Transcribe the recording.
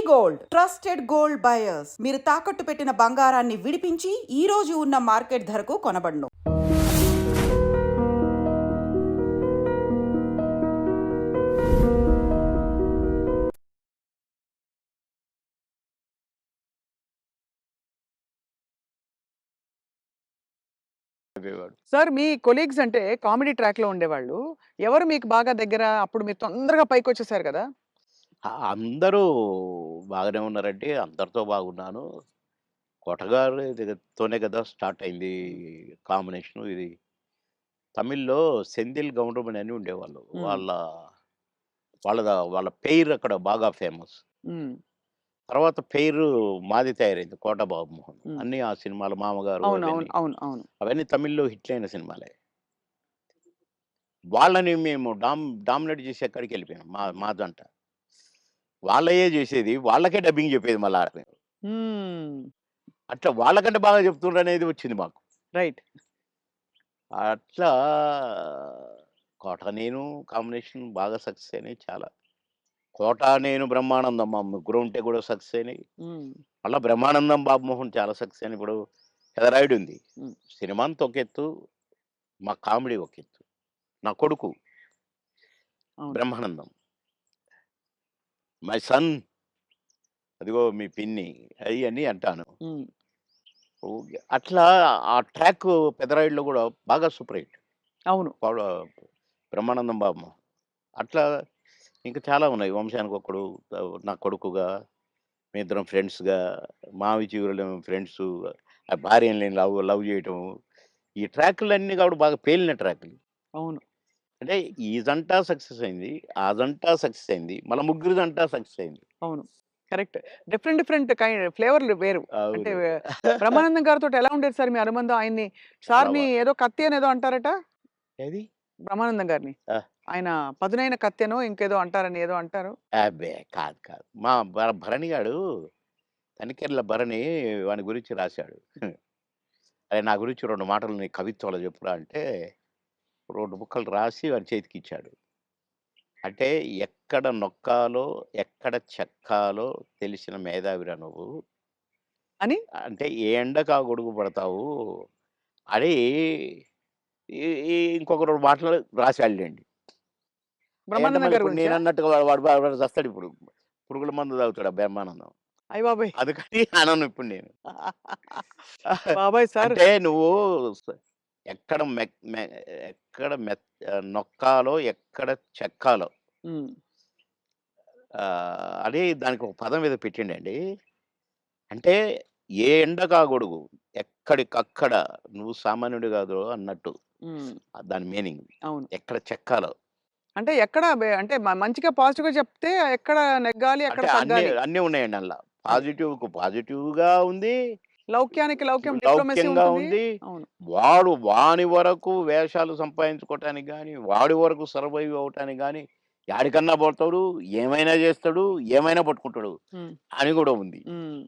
Gold trusted gold buyers మీరు తాకట్టు పెట్టిన బంగారాన్ని విడిపించి ఈ రోజు ఉన్న మార్కెట్ ధరకు కొనబడును. సార్ మీ కొలీగ్స్ అంటే కామెడీ ట్రాక్ లో ఉండేవాళ్ళు. ఎవరు మీకు బాగా దగ్గర? అప్పుడు మీరు తొందరగా పైకొచ్చేసారు కదా! అందరూ బాగానే ఉన్నారండి. అందరితో బాగున్నాను. కొటగారి దగ్గరతోనే కదా స్టార్ట్ అయింది కాంబినేషను ఇది. తమిళ్‌లో సెంధిల్ గౌండమణి అని ఉండేవాళ్ళు. హ్మ్. వాళ్ళ పెయిర్ అక్కడ బాగా ఫేమస్. హ్మ్. తర్వాత పెయిరు మాది తయారైంది 'కోట బాబుమోహన్.' హ్మ్. అన్నీ ఆ సినిమాలు 'మామగారు' అవును. అవును. అవన్నీ. అవును. అవును. అవన్నీ తమిళ్‌లో హిట్లయిన సినిమాలే. వాళ్ళని మేము డామినేట్ చేసి ఎక్కడికెళ్ళిపోయాం మా జంట. వాళ్ళయే చేసేది. వాళ్ళకే డబ్బింగ్ చెప్పేది మళ్ళా. హ్మ్. అట్లా వాళ్ళకంటే బాగా చెప్తుండ్రనేది వచ్చింది మాకు. రైట్. అట్లా 'కోట నేను' కాంబినేషన్ బాగా సక్సెస్ అయినాయి చాలా. 'కోట నేను' 'బ్రహ్మానందం' మా ముగ్గురం ఉంటే కూడా సక్సెస్ అయినాయి. హ్మ్. మళ్ళా 'బ్రహ్మానందం' 'బాబుమోహన్' చాలా సక్సెస్ అయినాయి. ఇప్పుడు 'పెదరాయుడు' ఉంది. హ్మ్. సినిమా అంతా ఒక ఎత్తు, మా కామెడీ ఒక ఎత్తు. నా కొడుకు అవును. 'బ్రహ్మానందం' మై సన్ అదిగో మీ పిన్ని అయ్యని అంటాను. హ్మ్. ఓకే. అట్లా ఆ ట్రాక్ 'పెదరాయుడులో' కూడా బాగా సూపర్ హిట్. అవును. 'బ్రహ్మానందం' బాబు. అట్లా ఇంకా చాలా ఉన్నాయి. 'వంశానికొక్కడు', నా కొడుకుగా, మేమిద్దరం ఫ్రెండ్స్‌గా, 'మావి చిగురులేమో' ఫ్రెండ్సు, ఆ భార్యని లవ్ లవ్ చేయటం. ఈ ట్రాకులన్నీ కూడా బాగా పేలిన ట్రాకులు. అవును. అంటే ఈ జంట సక్సెస్ అయింది. ఆ జంట సక్సెస్ అయింది. మళ్ళా ముగ్గురి జంట సక్సెస్ అయింది. అవును. కరెక్ట్. డిఫరెంట్ డిఫరెంట్ ఫ్లేవర్‌లు వేరు. అంటే అవును. బ్రహ్మానందం గారితోటి ఎలా ఉండేది సార్ మీ అనుబంధం? ఆయన్ని చాలా సార్‌ని ఏదో కత్తి అనేదో అంటారట? ఏది? బ్రహ్మానందం గారిని. ఆ! ఆయన పదునైన కత్తెనో ఇంకేదో అంటారని ఏదో అంటారు. అబ్బే! కాదు. మా భరణి గాడు తనికెర్ల భరణి వాని గురించి రాశాడు. అరే! నా గురించి 2 మాటలు నీ కవిత్వంలో చెప్పురా అంటే 2 ముక్కలు రాసి వాని చేతికిచ్చాడు. అంటే ఎక్కడ నొక్కాలో, ఎక్కడ చెక్కాలో తెలిసిన మేధావిరా నువ్వు. అని అంటే ఏ ఎండకు ఆ గొడుగు పడతావు అని ఈ ఈ ఇంకొక 2 మాటలు రాసాడులెండి. అయంటే బ్రహ్మానందం మళ్ళీ గారి ఇప్పుడు గురించా? నేనన్నట్టుగా వాడు చస్తాడిప్పుడు. పురుగుల మందు తాగుతాడు ఆ బ్రహ్మానందం. అయ్య బాబోయ్! అందుకని అనను ఇప్పుడు నేను. బాబోయ్! సార్. అంటే నువ్వు స ఎక్కడ మెక్ మె ఎక్కడ నొక్కాలో, ఎక్కడ చెక్కాలో హ్మ్. అని దానికి ఒక పదం ఏదో పెట్టిండండి. అంటే ఏ ఎండకా గొడుగు, ఎక్కడికక్కడ నువ్వు సామాన్యుడు కాదు అన్నట్టు. హ్మ్. దాని మీనింగ్. అవును. ఎక్కడ చెక్కాలో. అంటే ఎక్కడ అంటే మంచిగా పాజిటివ్‌గా చెప్తే ఎక్కడ నెగ్గాలి, ఎక్కడ అంటే అన్నీ తగ్గాలి. అన్నీ ఉన్నాయండి అందుల. అది. పాజిటివ్‌కు పాజిటివ్‌గా ఉంది. లౌక్యానికి లౌక్యం డిప్లొమసీ లౌక్యంగా ఉంటది. ఉంది. అవును. వాని వరకు వేషాలు సంపాదించుకోవటానికి గాని, వాడి వరకు సర్వైవ్ అవ్వటానికి గాని, యాడికన్నా పోతాడు, ఏమైనా చేస్తాడు, ఏమైనా పట్టుకుంటాడు హ్మ్. అని గూడా ఉంది. హ్మ్.